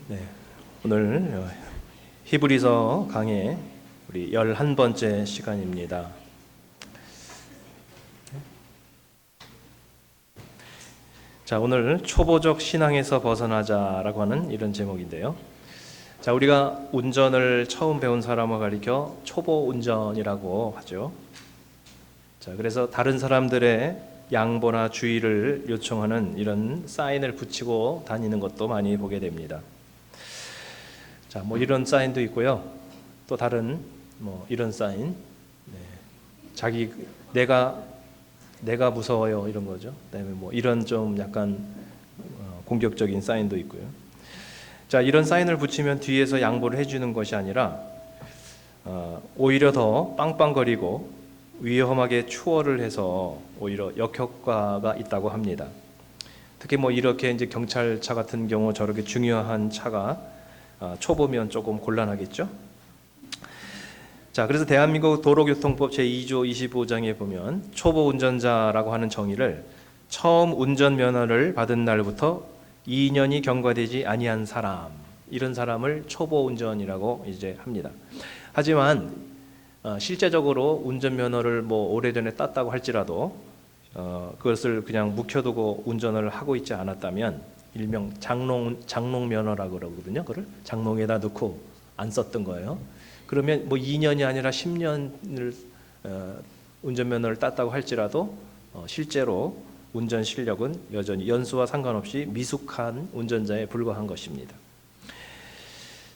네, 오늘 히브리서 강의 우리 11번째 시간입니다. 자, 오늘 초보적 신앙에서 벗어나자라고 하는 이런 제목인데요. 자, 우리가 운전을 처음 배운 사람을 가리켜 초보 운전이라고 하죠. 자, 그래서 다른 사람들의 양보나 주의를 요청하는 이런 사인을 붙이고 다니는 것도 많이 보게 됩니다. 자, 뭐 이런 사인도 있고요. 또 다른 뭐 이런 사인, 자기 내가 무서워요 이런 거죠. 그다음에 뭐 이런 좀 약간 공격적인 사인도 있고요. 자, 이런 사인을 붙이면 뒤에서 양보를 해주는 것이 아니라 오히려 더 빵빵거리고 위험하게 추월을 해서 오히려 역효과가 있다고 합니다. 특히 뭐 이렇게 이제 경찰차 같은 경우 저렇게 중요한 차가 초보면 조금 곤란하겠죠. 자, 그래서 대한민국 도로교통법 제2조 25장에 보면 초보 운전자라고 하는 정의를 처음 운전면허를 받은 날부터 2년이 경과되지 아니한 사람, 이런 사람을 초보 운전이라고 이제 합니다. 하지만 실제적으로 운전면허를 뭐 오래전에 땄다고 할지라도 그것을 그냥 묵혀두고 운전을 하고 있지 않았다면 일명 장롱 면허라고 그러거든요. 그걸 장롱에다 넣고 안 썼던 거예요. 그러면 뭐 2년이 아니라 10년을 운전면허를 땄다고 할지라도 실제로 운전 실력은 여전히 연수와 상관없이 미숙한 운전자에 불과한 것입니다.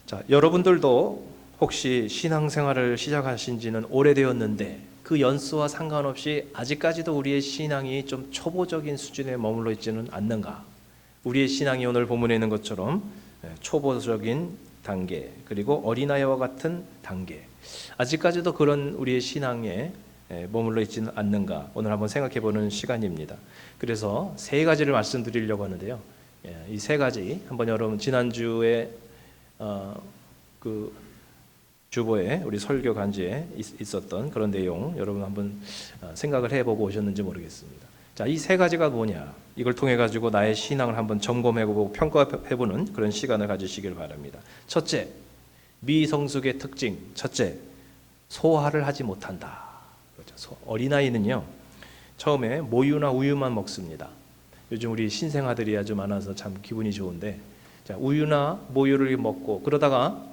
자, 여러분들도 혹시 신앙생활을 시작하신 지는 오래되었는데 그 연수와 상관없이 아직까지도 우리의 신앙이 좀 초보적인 수준에 머물러 있지는 않는가? 우리의 신앙이 오늘 본문에 있는 것처럼 초보적인 단계, 그리고 어린아이와 같은 단계, 아직까지도 그런 우리의 신앙에 머물러 있지는 않는가? 오늘 한번 생각해 보는 시간입니다. 그래서 세 가지를 말씀드리려고 하는데요. 이 세 가지 한번 여러분 지난주에 그 주보에 우리 설교 간지에 있었던 그런 내용 여러분 한번 생각을 해보고 오셨는지 모르겠습니다. 자, 이 세 가지가 뭐냐? 이걸 통해 가지고 나의 신앙을 한번 점검해보고 평가해보는 그런 시간을 가지시길 바랍니다. 첫째, 미성숙의 특징. 첫째, 소화를 하지 못한다. 그렇죠. 어린아이는요, 처음에 모유나 우유만 먹습니다. 요즘 우리 신생아들이 아주 많아서 참 기분이 좋은데, 자, 우유나 모유를 먹고 그러다가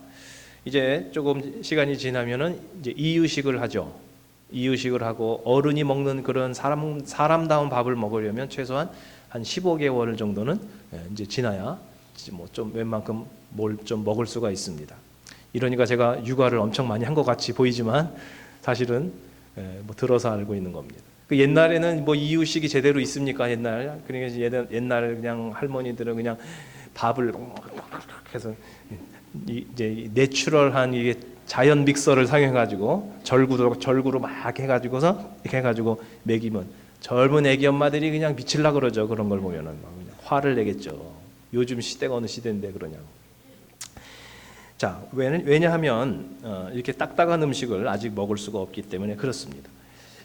이제 조금 시간이 지나면은 이제 이유식을 하죠. 이유식을 하고 어른이 먹는 그런 사람다운 밥을 먹으려면 최소한 한 15개월 정도는 이제 지나야 뭐 좀 웬만큼 뭘 좀 먹을 수가 있습니다. 이러니까 제가 육아를 엄청 많이 한 것 같이 보이지만 사실은 뭐 들어서 알고 있는 겁니다. 그 옛날에는 뭐 이유식이 제대로 있습니까? 그러니까 옛날 그냥 할머니들은 그냥 밥을 해서 이제 내추럴한 이게 자연 믹서를 사용해가지고 절구로 막 해가지고서 이렇게 해가지고 먹이면 젊은 애기 엄마들이 그냥 미칠라 그러죠. 그런 걸 보면은 막 그냥 화를 내겠죠. 요즘 시대가 어느 시대인데 그러냐고. 자, 왜냐하면 이렇게 딱딱한 음식을 아직 먹을 수가 없기 때문에 그렇습니다.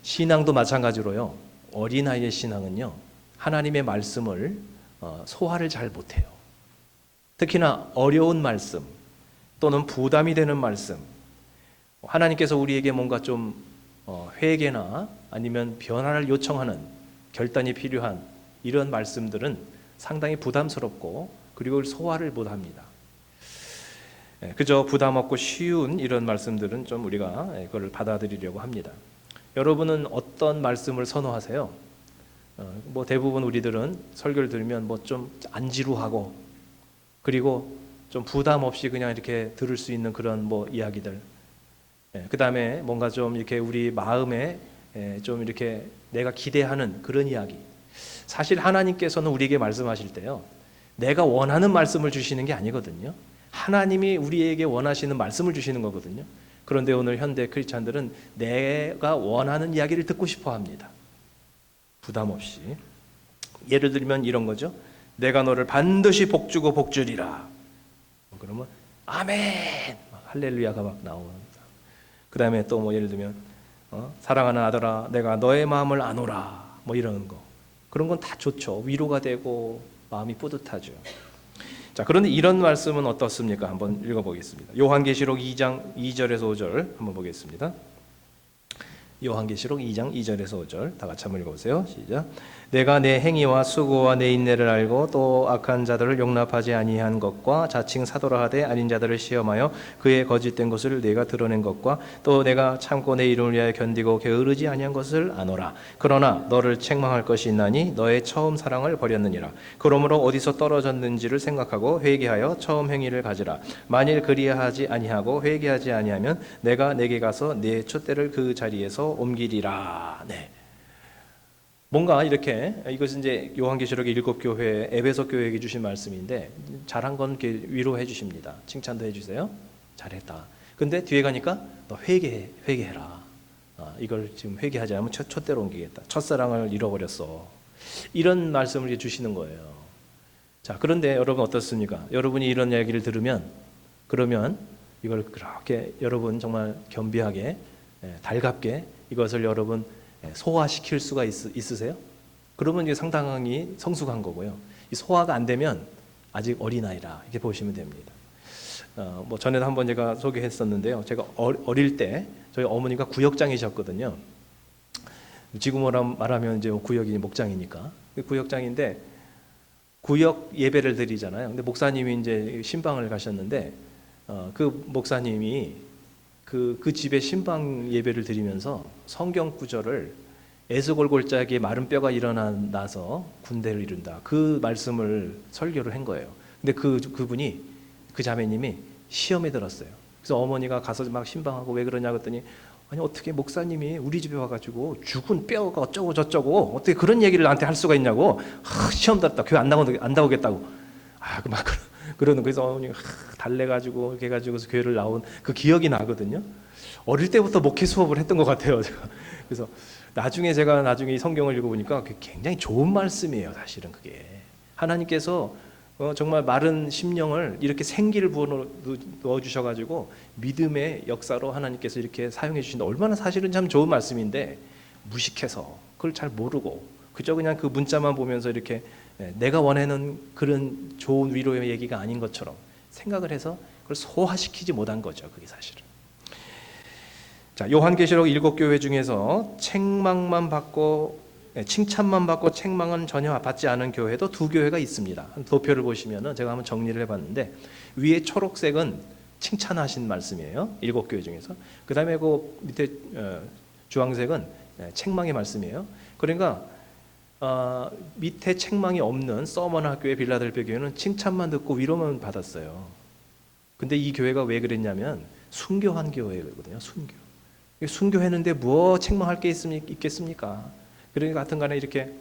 신앙도 마찬가지로요. 어린아이의 신앙은요, 하나님의 말씀을 소화를 잘 못해요. 특히나 어려운 말씀 또는 부담이 되는 말씀, 하나님께서 우리에게 뭔가 좀 회개나 아니면 변화를 요청하는 결단이 필요한 이런 말씀들은 상당히 부담스럽고 그리고 소화를 못합니다. 그저 부담 없고 쉬운 이런 말씀들은 좀 우리가 그걸 받아들이려고 합니다. 여러분은 어떤 말씀을 선호하세요? 뭐 대부분 우리들은 설교를 들으면 뭐 좀 안 지루하고 그리고 좀 부담 없이 그냥 이렇게 들을 수 있는 그런 뭐 이야기들, 그 다음에 뭔가 좀 이렇게 우리 마음에 좀 이렇게 내가 기대하는 그런 이야기. 사실 하나님께서는 우리에게 말씀하실 때요, 내가 원하는 말씀을 주시는 게 아니거든요. 하나님이 우리에게 원하시는 말씀을 주시는 거거든요. 그런데 오늘 현대 크리스찬들은 내가 원하는 이야기를 듣고 싶어 합니다. 부담 없이. 예를 들면 이런 거죠. 내가 너를 반드시 복주고 복주리라. 그러면 아멘, 할렐루야가 막 나오는. 그 다음에 또 뭐 예를 들면 사랑하는 아들아, 내가 너의 마음을 아노라, 뭐 이런 거. 그런 건 다 좋죠. 위로가 되고 마음이 뿌듯하죠. 자, 그런데 이런 말씀은 어떻습니까? 한번 읽어보겠습니다. 요한계시록 2장 2절에서 5절 한번 보겠습니다. 요한계시록 2장 2절에서 5절 다 같이 한번 읽어보세요. 시작. 내가 내 행위와 수고와 내 인내를 알고 또 악한 자들을 용납하지 아니한 것과 자칭 사도라 하되 아닌 자들을 시험하여 그의 거짓된 것을 내가 드러낸 것과 또 내가 참고 내 이름을 위하여 견디고 게으르지 아니한 것을 아노라. 그러나 너를 책망할 것이 있나니 너의 처음 사랑을 버렸느니라. 그러므로 어디서 떨어졌는지를 생각하고 회개하여 처음 행위를 가지라. 만일 그리하지 아니하고 회개하지 아니하면 내가 내게 가서 내 촛대를 그 자리에서 옮기리라. 네. 뭔가 이렇게 이것은 이제 요한계시록의 7교회 에베소 교회에게 주신 말씀인데 잘한 건 이렇게 위로해 주십니다. 칭찬도 해주세요. 잘했다. 근데 뒤에 가니까 너 회개해라. 이걸 지금 회개하지 않으면 촛대로 옮기겠다. 첫사랑을 잃어버렸어. 이런 말씀을 주시는 거예요. 자, 그런데 여러분 어떻습니까? 여러분이 이런 이야기를 들으면 그러면 이걸 그렇게 여러분 정말 겸비하게 달갑게 이것을 여러분 소화시킬 수가 있으세요? 그러면 이게 상당히 성숙한 거고요. 이 소화가 안 되면 아직 어린아이라 이렇게 보시면 됩니다. 뭐 전에도 한번 제가 소개했었는데요. 제가 어릴 때 저희 어머니가 구역장이셨거든요. 지금으로 말하면 이제 구역이 목장이니까 구역장인데 구역 예배를 드리잖아요. 근데 목사님이 이제 신방을 가셨는데 그 목사님이 그 집에 신방 예배를 드리면서 성경 구절을 에스골골짜기에 마른 뼈가 일어나서 군대를 이룬다. 그 말씀을 설교를 한 거예요. 근데 그분이 그 자매님이 시험에 들었어요. 그래서 어머니가 가서 막 신방하고 왜 그러냐 그랬더니 아니 어떻게 목사님이 우리 집에 와가지고 죽은 뼈가 어쩌고 저쩌고 어떻게 그런 얘기를 나한테 할 수가 있냐고 시험 들었다. 교회 안 나오겠다고. 막 그러는 그래서 어머니가 달래가지고 이렇게 해가지고 교회를 나온 그 기억이 나거든요. 어릴 때부터 목회 수업을 했던 것 같아요. 제가. 그래서 나중에 이 성경을 읽어보니까 굉장히 좋은 말씀이에요. 사실은 그게 하나님께서 정말 마른 심령을 이렇게 생기를 부어 넣어주셔가지고 믿음의 역사로 하나님께서 이렇게 사용해 주신다. 얼마나 사실은 참 좋은 말씀인데 무식해서 그걸 잘 모르고 그저 그냥 그 문자만 보면서 이렇게 내가 원하는 그런 좋은 위로의 얘기가 아닌 것처럼 생각을 해서 그걸 소화시키지 못한 거죠. 그게 사실은. 자, 요한계시록 7교회 중에서 칭찬만 받고 책망은 전혀 받지 않은 교회도 2교회가 있습니다. 도표를 보시면은 제가 한번 정리를 해봤는데 위에 초록색은 칭찬하신 말씀이에요. 7교회 중에서. 그 다음에 그 밑에 주황색은 책망의 말씀이에요. 그러니까 밑에 책망이 없는 서머나 학교의 빌라델피아 교회는 칭찬만 듣고 위로만 받았어요. 근데 이 교회가 왜 그랬냐면 순교한 교회거든요. 순교했는데 뭐 책망할 게 있겠습니까? 그러니까 하여튼간에 이렇게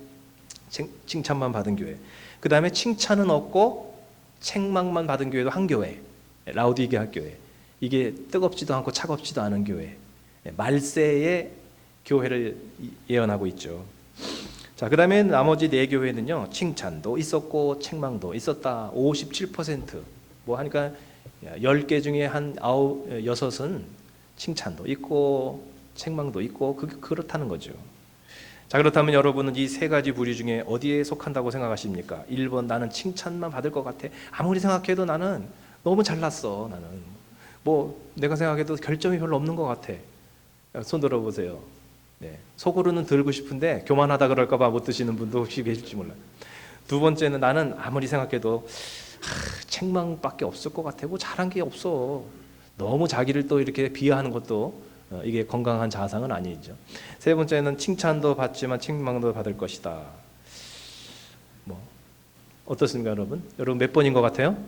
칭찬만 받은 교회. 그 다음에 칭찬은 없고 책망만 받은 교회도 한 교회, 라우디게아 교회. 이게 뜨겁지도 않고 차갑지도 않은 교회, 말세의 교회를 예언하고 있죠. 자, 그 다음에 나머지 4교회는요 칭찬도 있었고 책망도 있었다. 57%. 뭐 하니까 10개 중에 한 6은 칭찬도 있고 책망도 있고 그렇다는 거죠. 자, 그렇다면 여러분은 이 3가지 부류 중에 어디에 속한다고 생각하십니까? 1번 나는 칭찬만 받을 것 같아. 아무리 생각해도 나는 너무 잘났어. 나는 뭐 내가 생각해도 결점이 별로 없는 것 같아. 손 들어보세요. 네. 속으로는 들고 싶은데 교만하다 그럴까 봐 못 드시는 분도 혹시 계실지 몰라요. 2번째는 나는 아무리 생각해도 책망밖에 없을 것 같아. 뭐 잘한 게 없어. 너무 자기를 또 이렇게 비하하는 것도 이게 건강한 자상은 아니죠. 3번째는 칭찬도 받지만 책망도 받을 것이다. 뭐 어떻습니까, 여러분? 여러분 몇 번인 것 같아요?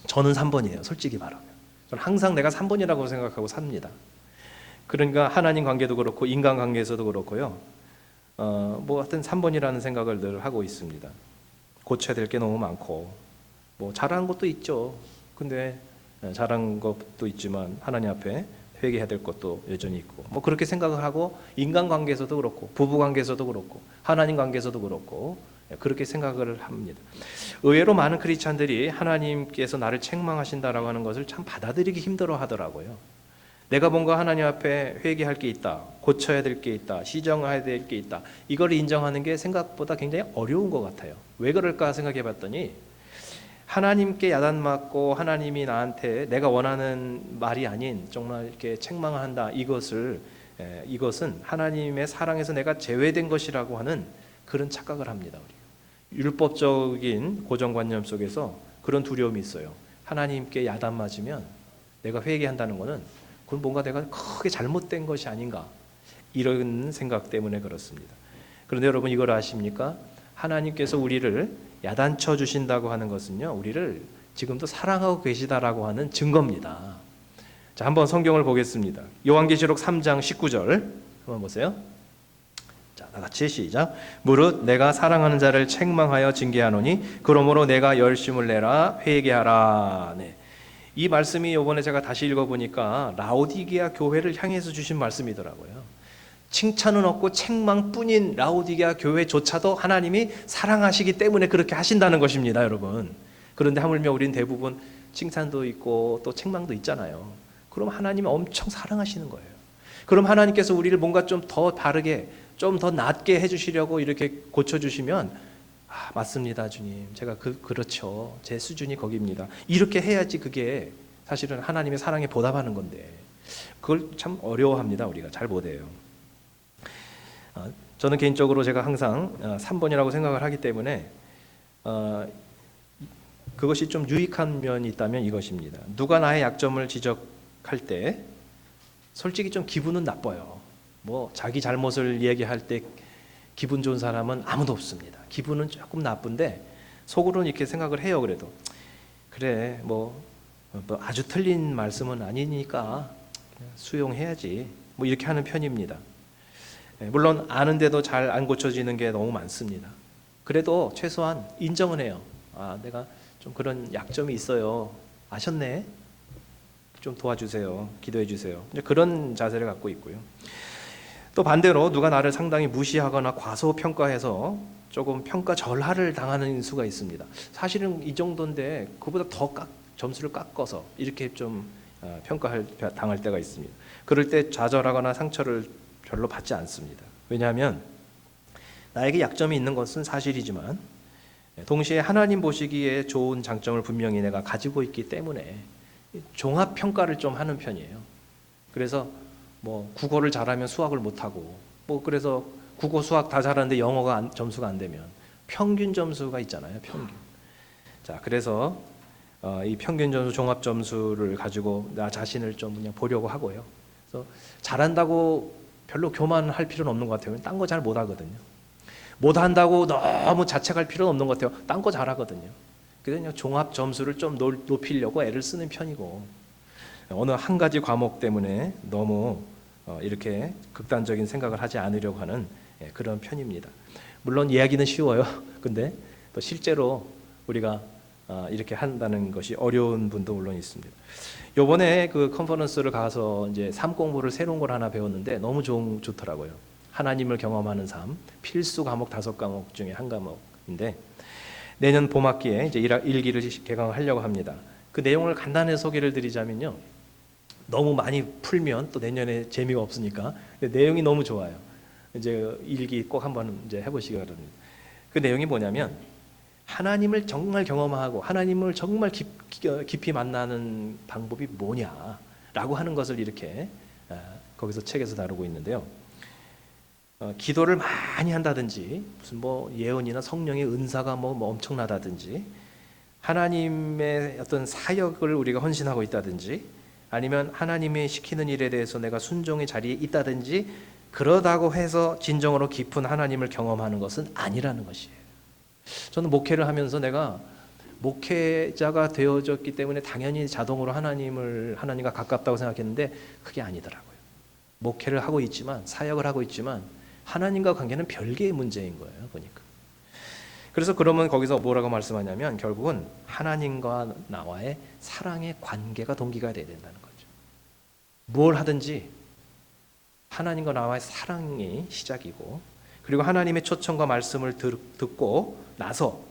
저는 3번이에요. 솔직히 말하면. 저는 항상 내가 3번이라고 생각하고 삽니다. 그러니까 하나님 관계도 그렇고 인간 관계에서도 그렇고요. 뭐 하여튼 3번이라는 생각을 늘 하고 있습니다. 고쳐야 될 게 너무 많고 뭐 잘하는 것도 있죠. 근데 잘한 것도 있지만 하나님 앞에 회개해야 될 것도 여전히 있고 뭐 그렇게 생각을 하고 인간 관계에서도 그렇고 부부 관계에서도 그렇고 하나님 관계에서도 그렇고 그렇게 생각을 합니다. 의외로 많은 크리스찬들이 하나님께서 나를 책망하신다라고 하는 것을 참 받아들이기 힘들어 하더라고요. 내가 뭔가 하나님 앞에 회개할 게 있다, 고쳐야 될 게 있다, 시정해야 될 게 있다, 이걸 인정하는 게 생각보다 굉장히 어려운 것 같아요. 왜 그럴까 생각해 봤더니 하나님께 야단 맞고 하나님이 나한테 내가 원하는 말이 아닌 정말 이렇게 책망을 한다, 이것은 하나님의 사랑에서 내가 제외된 것이라고 하는 그런 착각을 합니다. 우리 율법적인 고정관념 속에서 그런 두려움이 있어요. 하나님께 야단 맞으면 내가 회개한다는 것은 그건 뭔가 내가 크게 잘못된 것이 아닌가, 이런 생각 때문에 그렇습니다. 그런데 여러분 이걸 아십니까? 하나님께서 우리를 야단쳐 주신다고 하는 것은요, 우리를 지금도 사랑하고 계시다라고 하는 증거입니다. 자, 한번 성경을 보겠습니다. 요한계시록 3장 19절 한번 보세요. 자, 다같이 시작. 무릇 내가 사랑하는 자를 책망하여 징계하노니 그러므로 내가 열심을 내라 회개하라. 네. 이 말씀이 이번에 제가 다시 읽어보니까 라오디게아 교회를 향해서 주신 말씀이더라고요. 칭찬은 없고 책망뿐인 라오디게아 교회조차도 하나님이 사랑하시기 때문에 그렇게 하신다는 것입니다, 여러분. 그런데 하물며 우리는 대부분 칭찬도 있고 또 책망도 있잖아요. 그럼 하나님이 엄청 사랑하시는 거예요. 그럼 하나님께서 우리를 뭔가 좀 더 다르게, 좀 더 낫게 해주시려고 이렇게 고쳐주시면, 아, 맞습니다, 주님. 제가 그렇죠. 제 수준이 거기입니다. 이렇게 해야지 그게 사실은 하나님의 사랑에 보답하는 건데, 그걸 참 어려워합니다. 우리가 잘 못해요. 저는 개인적으로 제가 항상 3번이라고 생각을 하기 때문에 그것이 좀 유익한 면이 있다면 이것입니다. 누가 나의 약점을 지적할 때 솔직히 좀 기분은 나빠요. 뭐 자기 잘못을 얘기할 때 기분 좋은 사람은 아무도 없습니다. 기분은 조금 나쁜데 속으로는 이렇게 생각을 해요. 그래도 그래 뭐 아주 틀린 말씀은 아니니까 수용해야지, 뭐 이렇게 하는 편입니다. 물론 아는데도 잘 안 고쳐지는 게 너무 많습니다. 그래도 최소한 인정은 해요. 아, 내가 좀 그런 약점이 있어요. 아셨네? 좀 도와주세요. 기도해 주세요. 이제 그런 자세를 갖고 있고요. 또 반대로 누가 나를 상당히 무시하거나 과소평가해서 조금 평가절하를 당하는 수가 있습니다. 사실은 이 정도인데 그보다 더 점수를 깎아서 이렇게 좀 당할 때가 있습니다. 그럴 때 좌절하거나 상처를 별로 받지 않습니다. 왜냐하면 나에게 약점이 있는 것은 사실이지만 동시에 하나님 보시기에 좋은 장점을 분명히 내가 가지고 있기 때문에 종합 평가를 좀 하는 편이에요. 그래서 뭐 국어를 잘하면 수학을 못하고, 뭐 그래서 국어 수학 다 잘하는데 영어가 점수가 안 되면 평균 점수가 있잖아요. 평균. 자, 그래서 이 평균 점수, 종합 점수를 가지고 나 자신을 좀 그냥 보려고 하고요. 그래서 잘한다고 별로 교만할 필요는 없는 것 같아요. 딴 거 잘 못하거든요. 못한다고 너무 자책할 필요는 없는 것 같아요. 딴 거 잘하거든요. 그래서 종합 점수를 좀 높이려고 애를 쓰는 편이고, 어느 한 가지 과목 때문에 너무 이렇게 극단적인 생각을 하지 않으려고 하는 그런 편입니다. 물론 이야기는 쉬워요. 근데 또 실제로 우리가 이렇게 한다는 것이 어려운 분도 물론 있습니다. 요번에 그 컨퍼런스를 가서 이제 삶 공부를 새로운 걸 하나 배웠는데 너무 좋더라고요. 하나님을 경험하는 삶, 필수 과목 5과목 중에 한 과목인데 내년 봄학기에 이제 1기를 개강하려고 합니다. 그 내용을 간단히 소개를 드리자면요. 너무 많이 풀면 또 내년에 재미가 없으니까. 근데 내용이 너무 좋아요. 이제 1기 꼭 한번 이제 해보시기 바랍니다. 그 내용이 뭐냐면 하나님을 정말 경험하고 하나님을 정말 깊이 만나는 방법이 뭐냐라고 하는 것을 이렇게 거기서 책에서 다루고 있는데요. 기도를 많이 한다든지 무슨 뭐 예언이나 성령의 은사가 뭐 엄청나다든지 하나님의 어떤 사역을 우리가 헌신하고 있다든지 아니면 하나님이 시키는 일에 대해서 내가 순종의 자리에 있다든지 그러다고 해서 진정으로 깊은 하나님을 경험하는 것은 아니라는 것이에요. 저는 목회를 하면서 내가 목회자가 되어졌기 때문에 당연히 자동으로 하나님과 가깝다고 생각했는데 그게 아니더라고요. 목회를 하고 있지만 사역을 하고 있지만 하나님과 관계는 별개의 문제인 거예요. 보니까. 그래서 그러면 거기서 뭐라고 말씀하냐면 결국은 하나님과 나와의 사랑의 관계가 동기가 돼야 된다는 거죠. 뭘 하든지 하나님과 나와의 사랑이 시작이고 그리고 하나님의 초청과 말씀을 듣고 나서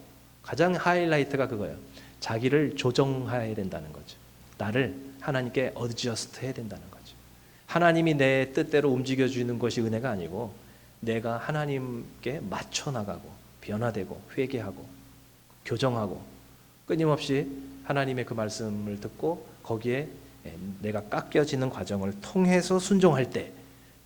가장 하이라이트가 그거예요. 자기를 조정해야 된다는 거죠. 나를 하나님께 어드저스트 해야 된다는 거죠. 하나님이 내 뜻대로 움직여주는 것이 은혜가 아니고 내가 하나님께 맞춰나가고 변화되고 회개하고 교정하고 끊임없이 하나님의 그 말씀을 듣고 거기에 내가 깎여지는 과정을 통해서 순종할 때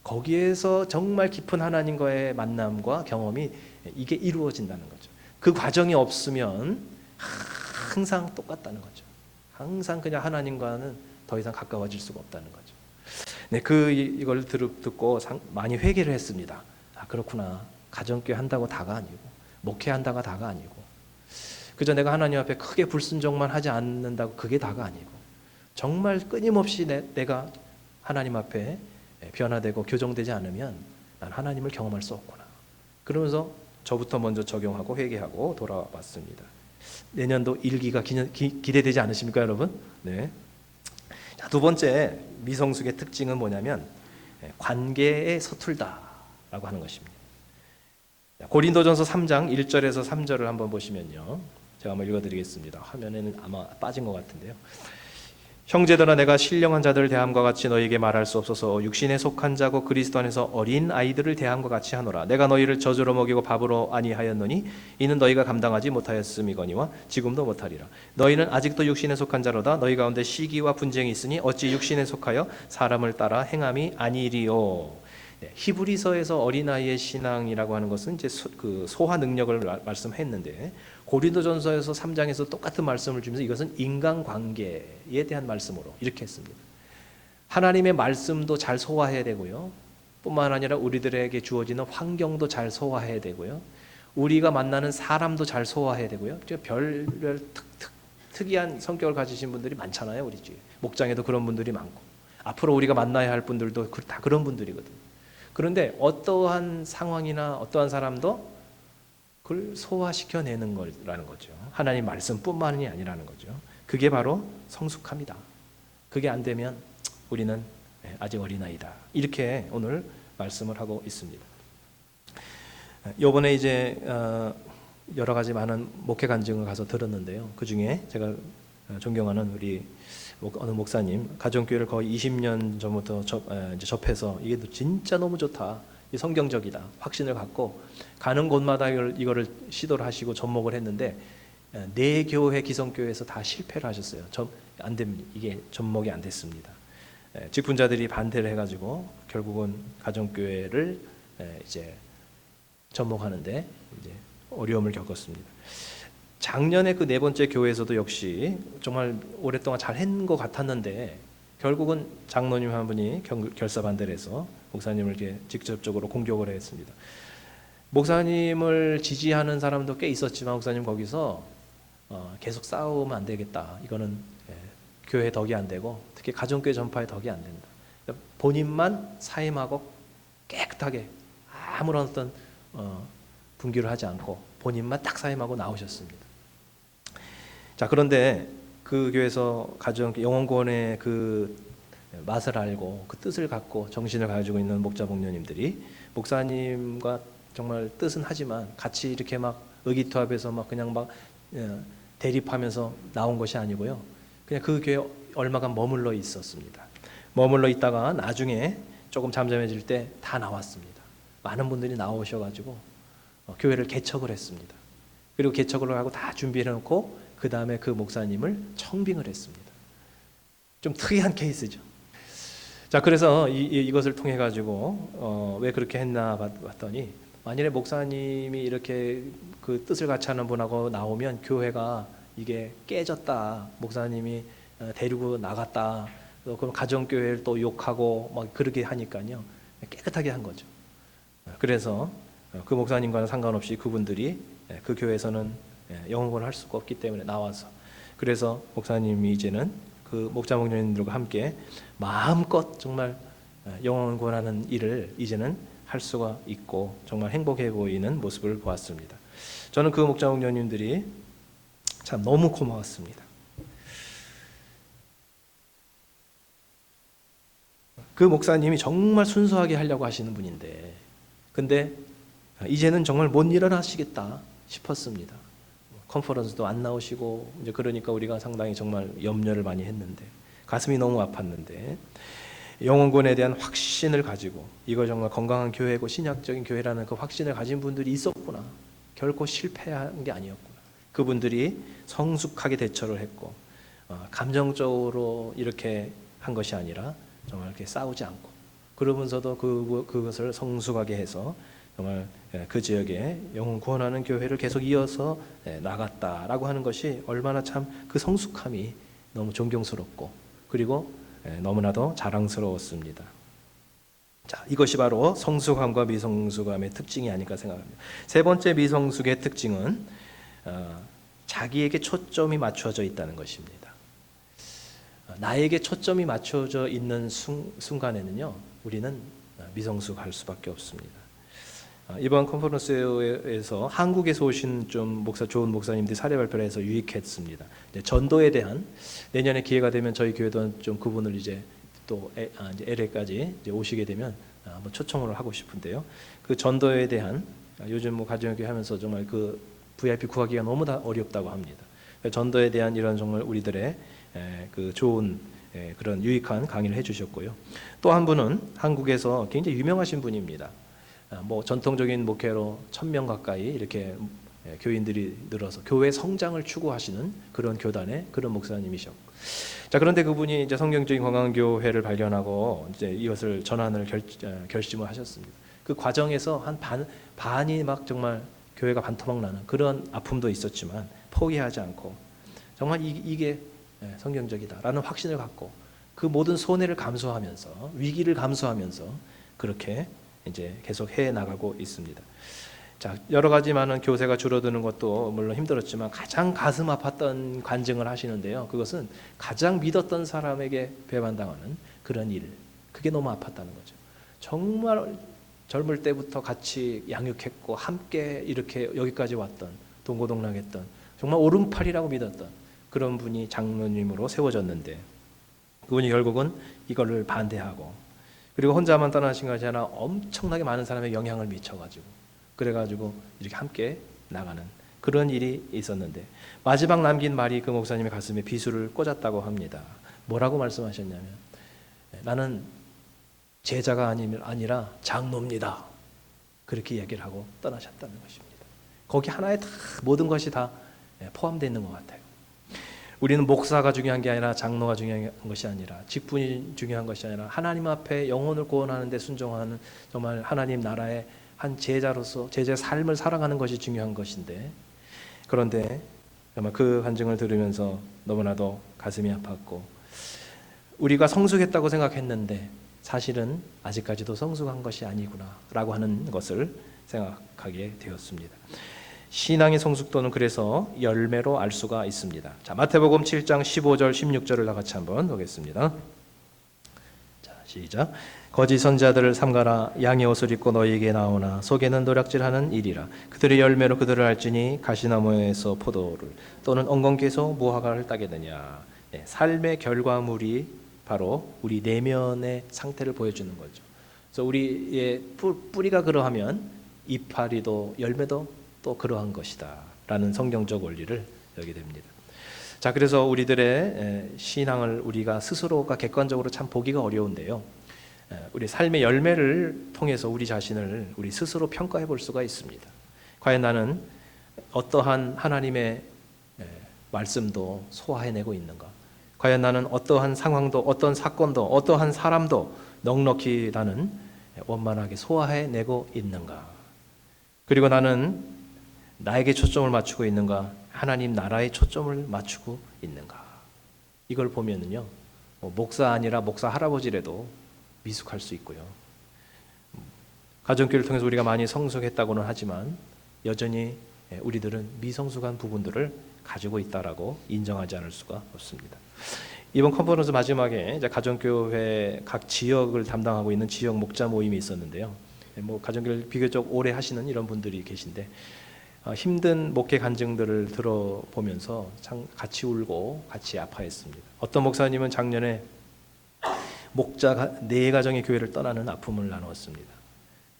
거기에서 정말 깊은 하나님과의 만남과 경험이 이게 이루어진다는 거죠. 그 과정이 없으면 항상 똑같다는 거죠. 항상 그냥 하나님과는 더 이상 가까워질 수가 없다는 거죠. 네, 이걸 듣고 많이 회개를 했습니다. 아, 그렇구나. 가정교회 한다고 다가 아니고, 목회한다가 다가 아니고, 그저 내가 하나님 앞에 크게 불순종만 하지 않는다고 그게 다가 아니고, 정말 끊임없이 내가 하나님 앞에 변화되고 교정되지 않으면 난 하나님을 경험할 수 없구나. 그러면서 저부터 먼저 적용하고 회개하고 돌아왔습니다. 내년도 일기가 기대되지 않으십니까, 여러분? 네. 자, 두 번째 미성숙의 특징은 뭐냐면 관계에 서툴다라고 하는 것입니다. 고린도전서 3장 1절에서 3절을 한번 보시면요. 제가 한번 읽어드리겠습니다. 화면에는 아마 빠진 것 같은데요. 형제들아, 내가 신령한 자들을 대함과 같이 너희에게 말할 수 없어서 육신에 속한 자고 그리스도 안에서 어린 아이들을 대함과 같이 하노라. 내가 너희를 젖으로 먹이고 밥으로 아니하였노니 이는 너희가 감당하지 못하였음이거니와 지금도 못하리라. 너희는 아직도 육신에 속한 자로다. 너희 가운데 시기와 분쟁이 있으니 어찌 육신에 속하여 사람을 따라 행함이 아니리요. 네, 히브리서에서 어린아이의 신앙이라고 하는 것은 이제 그 소화 능력을 말씀했는데 고린도전서에서 3장에서 똑같은 말씀을 주면서 이것은 인간관계에 대한 말씀으로 이렇게 했습니다. 하나님의 말씀도 잘 소화해야 되고요. 뿐만 아니라 우리들에게 주어지는 환경도 잘 소화해야 되고요. 우리가 만나는 사람도 잘 소화해야 되고요. 별별 특이한 성격을 가지신 분들이 많잖아요. 우리 주위에. 목장에도 그런 분들이 많고 앞으로 우리가 만나야 할 분들도 다 그런 분들이거든요. 그런데 어떠한 상황이나 어떠한 사람도 그걸 소화시켜내는 거라는 거죠. 하나님 말씀뿐만이 아니라는 거죠. 그게 바로 성숙함이다. 그게 안 되면 우리는 아직 어린아이다. 이렇게 오늘 말씀을 하고 있습니다. 이번에 이제 여러 가지 많은 목회 간증을 가서 들었는데요. 그 중에 제가 존경하는 우리 어느 목사님, 가정교회를 거의 20년 전부터 접해서 이게 진짜 너무 좋다, 성경적이다, 확신을 갖고 가는 곳마다 이거를 시도를 하시고 접목을 했는데 4교회 기성교회에서 다 실패를 하셨어요. 안 됩니다. 이게 접목이 안 됐습니다. 직분자들이 반대를 해가지고 결국은 가정교회를 이제 접목하는데 이제 어려움을 겪었습니다. 작년에 그 4번째 교회에서도 역시 정말 오랫동안 잘 했는 것 같았는데 결국은 장로님 한 분이 결사 반대를 해서 목사님을 이렇게 직접적으로 공격을 했습니다. 목사님을 지지하는 사람도 꽤 있었지만 목사님 거기서 계속 싸우면 안 되겠다. 이거는 교회 덕이 안 되고 특히 가정교회 전파에 덕이 안 된다. 본인만 사임하고 깨끗하게 아무런 어떤 분규를 하지 않고 본인만 딱 사임하고 나오셨습니다. 자, 그런데 그 교회에서 영혼구원의 그 맛을 알고 그 뜻을 갖고 정신을 가지고 있는 목자 목녀님들이 목사님과 정말 뜻은 하지만 같이 이렇게 막 의기투합해서 막 그냥 막 대립하면서 나온 것이 아니고요. 그냥 그 교회에 얼마간 머물러 있었습니다. 머물러 있다가 나중에 조금 잠잠해질 때 다 나왔습니다. 많은 분들이 나오셔가지고 교회를 개척을 했습니다. 그리고 개척을 하고 다 준비해 놓고 그 다음에 그 목사님을 청빙을 했습니다. 좀 특이한 케이스죠. 자, 그래서 이것을 통해 가지고 왜 그렇게 했나 봤더니 만일에 목사님이 이렇게 그 뜻을 같이 하는 분하고 나오면 교회가 이게 깨졌다, 목사님이 데리고 나갔다, 그럼 가정교회를 또 욕하고 막 그렇게 하니까요, 깨끗하게 한 거죠. 그래서 그 목사님과는 상관없이 그분들이 그 교회에서는 영혼구원을 할 수가 없기 때문에 나와서, 그래서 목사님이 이제는 그 목자 목녀님들과 함께 마음껏 정말 영혼구원하는 일을 이제는 할 수가 있고 정말 행복해 보이는 모습을 보았습니다. 저는 그 목자 목녀님들이 참 너무 고마웠습니다. 그 목사님이 정말 순수하게 하려고 하시는 분인데 근데 이제는 정말 못 일어나시겠다 싶었습니다. 컨퍼런스도 안 나오시고 이제 그러니까 우리가 상당히 정말 염려를 많이 했는데 가슴이 너무 아팠는데 영혼구원에 대한 확신을 가지고 이거 정말 건강한 교회고 신약적인 교회라는 그 확신을 가진 분들이 있었구나. 결코 실패한 게 아니었구나. 그분들이 성숙하게 대처를 했고 감정적으로 이렇게 한 것이 아니라 정말 이렇게 싸우지 않고 그러면서도 그것을 성숙하게 해서 정말 그 지역에 영혼 구원하는 교회를 계속 이어서 나갔다라고 하는 것이 얼마나 참 그 성숙함이 너무 존경스럽고 그리고 너무나도 자랑스러웠습니다. 자, 이것이 바로 성숙함과 미성숙함의 특징이 아닐까 생각합니다. 세 번째 미성숙의 특징은 자기에게 초점이 맞춰져 있다는 것입니다. 나에게 초점이 맞춰져 있는 순간에는요, 우리는 미성숙할 수밖에 없습니다. 이번 컨퍼런스에서 한국에서 오신 좀 좋은 목사님들이 사례 발표를 해서 유익했습니다. 전도에 대한 내년에 기회가 되면 저희 교회도 좀 그분을 이제 또 LA까지 이제 오시게 되면 한번 초청을 하고 싶은데요. 그 전도에 대한 요즘 뭐 가정교회 하면서 정말 그 VIP 구하기가 너무 다 어렵다고 합니다. 전도에 대한 이런 정말 우리들의 그 좋은 그런 유익한 강의를 해주셨고요. 또 한 분은 한국에서 굉장히 유명하신 분입니다. 뭐 전통적인 목회로 1000명 가까이 이렇게 교인들이 늘어서 교회 성장을 추구하시는 그런 교단의 그런 목사님이셨고, 자 그런데 그분이 이제 성경적인 건강교회를 발견하고 이제 이것을 전환을 결심을 하셨습니다. 그 과정에서 한 반이 막 정말 교회가 반토막 나는 그런 아픔도 있었지만 포기하지 않고 정말 이게 성경적이다라는 확신을 갖고 그 모든 손해를 감수하면서 위기를 감수하면서 그렇게 이제 계속 해 나가고 있습니다. 자, 여러 가지 많은 교세가 줄어드는 것도 물론 힘들었지만 가장 가슴 아팠던 간증을 하시는데요. 그것은 가장 믿었던 사람에게 배반당하는 그런 일, 그게 너무 아팠다는 거죠. 정말 젊을 때부터 같이 양육했고 함께 이렇게 여기까지 왔던 동고동락했던 정말 오른팔이라고 믿었던 그런 분이 장로님으로 세워졌는데 그분이 결국은 이거를 반대하고 그리고 혼자만 떠나신 것이 아니라 엄청나게 많은 사람에 영향을 미쳐가지고 그래가지고 이렇게 함께 나가는 그런 일이 있었는데 마지막 남긴 말이 그 목사님의 가슴에 비수를 꽂았다고 합니다. 뭐라고 말씀하셨냐면 나는 제자가 아니라 장로입니다. 그렇게 얘기를 하고 떠나셨다는 것입니다. 거기 하나에 다 모든 것이 다 포함되어 있는 것 같아요. 우리는 목사가 중요한 게 아니라 장로가 중요한 것이 아니라 직분이 중요한 것이 아니라 하나님 앞에 영혼을 구원하는 데 순종하는 정말 하나님 나라의 한 제자로서 제자의 삶을 살아가는 것이 중요한 것인데 그런데 정말 그 간증을 들으면서 너무나도 가슴이 아팠고 우리가 성숙했다고 생각했는데 사실은 아직까지도 성숙한 것이 아니구나 라고 하는 것을 생각하게 되었습니다. 신앙의 성숙도는 그래서 열매로 알 수가 있습니다. 자, 마태복음 7장 15절 16절을 다 같이 한번 보겠습니다. 자, 시작. 거짓 선자들을 삼가라. 양의 옷을 입고 너희에게 나오나 속에는 노략질하는 일이라. 그들의 열매로 그들을 알지니 가시나무에서 포도를 또는 엉겅퀴에서 무화과를 따겠느냐. 삶의 결과물이 바로 우리 내면의 상태를 보여주는 거죠. 그래서 우리의 뿌리가 그러하면 이파리도 열매도 또 그러한 것이다 라는 성경적 원리를 여기게 됩니다. 자, 그래서 우리들의 신앙을 우리가 스스로가 객관적으로 참 보기가 어려운데요. 우리 삶의 열매를 통해서 우리 자신을 우리 스스로 평가해 볼 수가 있습니다. 과연 나는 어떠한 하나님의 말씀도 소화해내고 있는가? 과연 나는 어떠한 상황도 어떤 사건도 어떠한 사람도 넉넉히 나는 원만하게 소화해내고 있는가? 그리고 나는 나에게 초점을 맞추고 있는가? 하나님 나라에 초점을 맞추고 있는가? 이걸 보면은요, 목사 아니라 목사 할아버지라도 미숙할 수 있고요. 가정교회를 통해서 우리가 많이 성숙했다고는 하지만 여전히 우리들은 미성숙한 부분들을 가지고 있다라고 인정하지 않을 수가 없습니다. 이번 컨퍼런스 마지막에 이제 가정교회 각 지역을 담당하고 있는 지역 목자 모임이 있었는데요. 뭐 가정교회를 비교적 오래 하시는 이런 분들이 계신데 힘든 목회 간증들을 들어보면서 참 같이 울고 같이 아파했습니다. 어떤 목사님은 작년에 목자 4가정의 교회를 떠나는 아픔을 나누었습니다.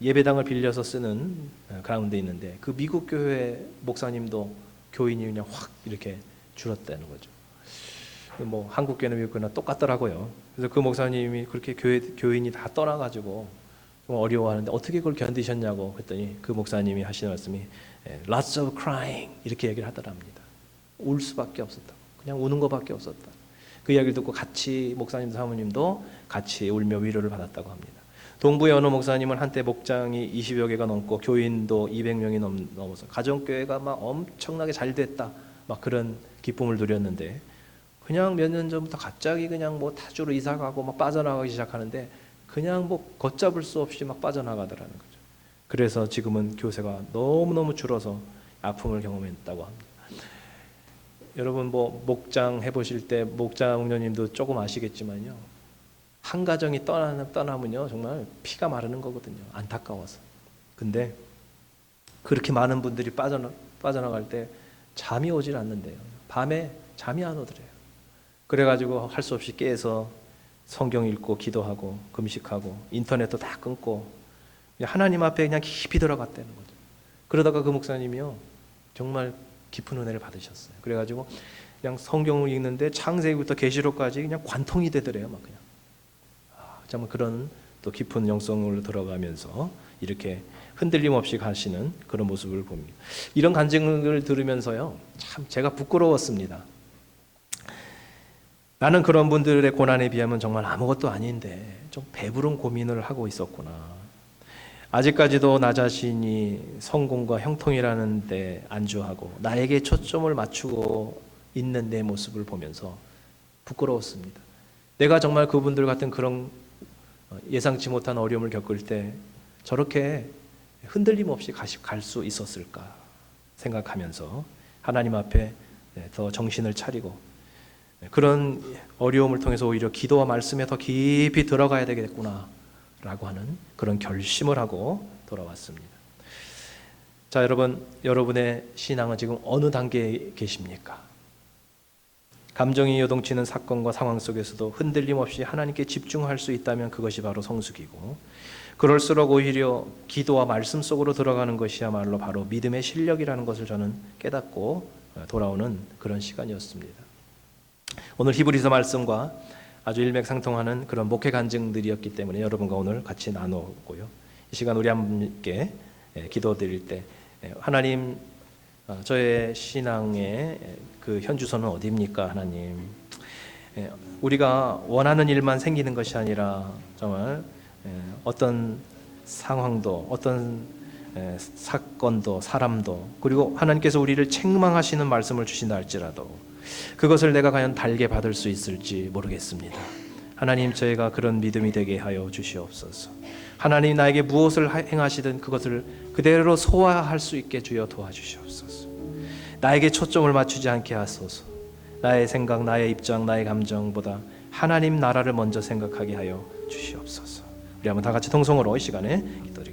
예배당을 빌려서 쓰는 가운데 있는데 그 미국 교회 목사님도 교인이 그냥 확 이렇게 줄었다는 거죠. 뭐 한국 교회나 미국 교회나 똑같더라고요. 그래서 그 목사님이 그렇게 교인이 다 떠나가지고 좀 어려워하는데 어떻게 그걸 견디셨냐고 했더니 그 목사님이 하시는 말씀이 Lots of crying 이렇게 얘기를 하더랍니다. 울 수밖에 없었다. 그냥 우는 것밖에 없었다. 그 이야기를 듣고 같이 목사님 사모님도 같이 울며 위로를 받았다고 합니다. 동부의 어느 목사님은 한때 목장이 20여 개가 넘고 교인도 200명이 넘어서 가정교회가 막 엄청나게 잘 됐다, 막 그런 기쁨을 누렸는데, 그냥 몇 년 전부터 갑자기 그냥 뭐 타주로 이사 가고 막 빠져나가기 시작하는데 그냥 뭐 걷잡을 수 없이 막 빠져나가더라는 거죠. 그래서 지금은 교세가 너무너무 줄어서 아픔을 경험했다고 합니다. 여러분 뭐 목장 해보실 때 목장님도 조금 아시겠지만요, 한 가정이 떠나면요 정말 피가 마르는 거거든요. 안타까워서. 근데 그렇게 많은 분들이 빠져나갈 때 잠이 오질 않는데요. 밤에 잠이 안 오더래요. 그래가지고 할 수 없이 깨서 성경 읽고 기도하고 금식하고 인터넷도 다 끊고 그냥 하나님 앞에 그냥 깊이 들어갔다는 거죠. 그러다가 그 목사님이요 정말 깊은 은혜를 받으셨어요. 그래가지고 그냥 성경을 읽는데 창세기부터 계시록까지 그냥 관통이 되더래요. 막 그냥 정말 그런 또 깊은 영성으로 들어가면서 이렇게 흔들림 없이 가시는 그런 모습을 봅니다. 이런 간증을 들으면서요 참 제가 부끄러웠습니다. 나는 그런 분들의 고난에 비하면 정말 아무것도 아닌데 좀 배부른 고민을 하고 있었구나. 아직까지도 나 자신이 성공과 형통이라는 데 안주하고 나에게 초점을 맞추고 있는 내 모습을 보면서 부끄러웠습니다. 내가 정말 그분들 같은 그런 예상치 못한 어려움을 겪을 때 저렇게 흔들림 없이 갈 수 있었을까 생각하면서 하나님 앞에 더 정신을 차리고 그런 어려움을 통해서 오히려 기도와 말씀에 더 깊이 들어가야 되겠구나 라고 하는 그런 결심을 하고 돌아왔습니다. 자, 여러분의 신앙은 지금 어느 단계에 계십니까? 감정이 요동치는 사건과 상황 속에서도 흔들림 없이 하나님께 집중할 수 있다면 그것이 바로 성숙이고, 그럴수록 오히려 기도와 말씀 속으로 들어가는 것이야말로 바로 믿음의 실력이라는 것을 저는 깨닫고 돌아오는 그런 시간이었습니다. 오늘 히브리서 말씀과 아주 일맥상통하는 그런 목회 간증들이었기 때문에 여러분과 오늘 같이 나누고요. 이 시간 우리 함께 기도드릴 때 하나님, 저의 신앙의 그 현주소는 어디입니까? 하나님, 우리가 원하는 일만 생기는 것이 아니라 정말 어떤 상황도 어떤 사건도 사람도 그리고 하나님께서 우리를 책망하시는 말씀을 주신다 할지라도 그것을 내가 과연 달게 받을 수 있을지 모르겠습니다. 하나님, 저희가 그런 믿음이 되게 하여 주시옵소서. 하나님, 나에게 무엇을 행하시든 그것을 그대로 소화할 수 있게 주여 도와주시옵소서. 나에게 초점을 맞추지 않게 하소서. 나의 생각, 나의 입장, 나의 감정보다 하나님 나라를 먼저 생각하게 하여 주시옵소서. 우리 한번 다 같이 통성으로 이 시간에 기도드립니다.